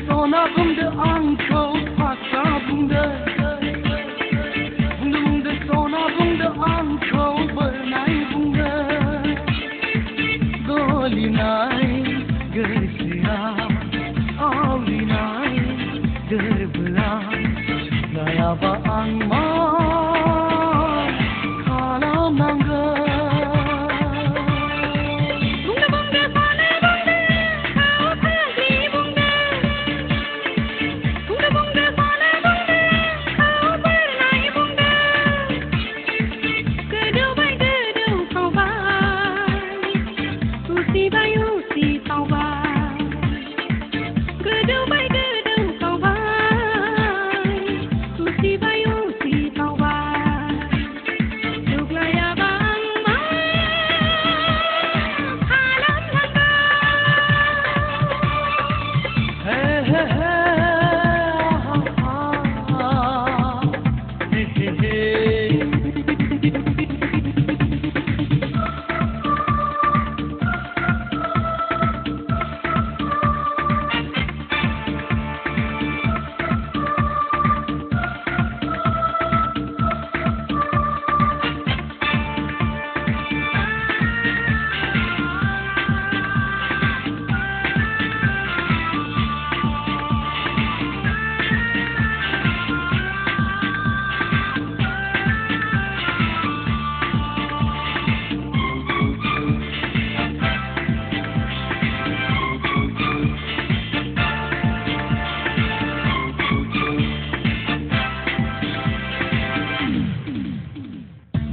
Sona bunda angkau paksa bunda Bunda sona bunda angkau bernai bunda Goli nai gersia Auli nai gerbelah Gaya baang ma kalam nangga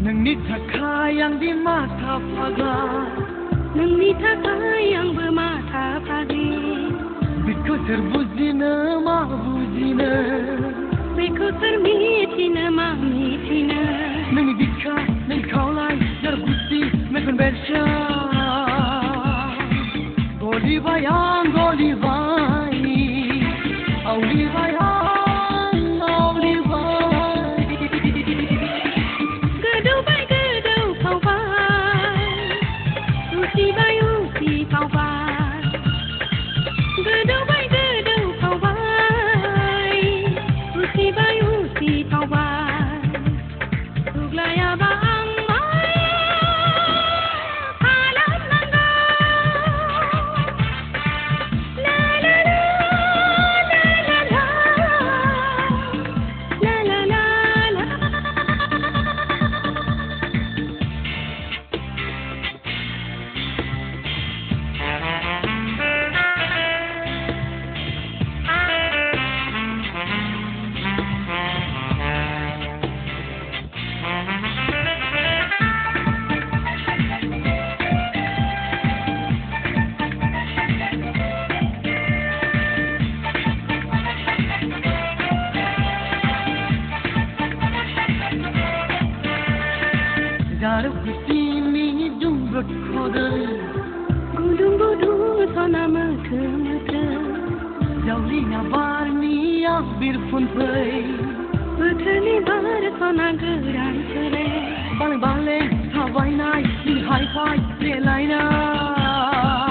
Nangni takha yang di mata paga Nangni takha yang bermata pagi Biko terbuzina mahbuzina Biko termitina mahmitina Nangni bika, nangni kaulai Nargusi, mekon bersha Goli bayang, goli bay Auli bayang, auli bay Daruk kutimi dumbrut kodai Gudung gudung sona mata Jaulinya barni bir pun pai Bertani bar sona gerai cerai Baling baling hawai nai ni hai pai relai nai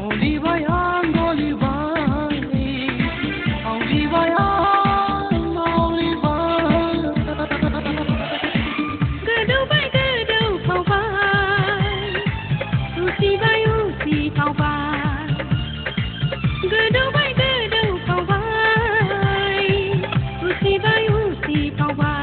Oli bayang oli bay Oli bayang oli bay Gedau bai gedau kau bai Usi bai usi kau bai Gedau bai gedau kau bai Usi bai usi kau bai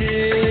रहे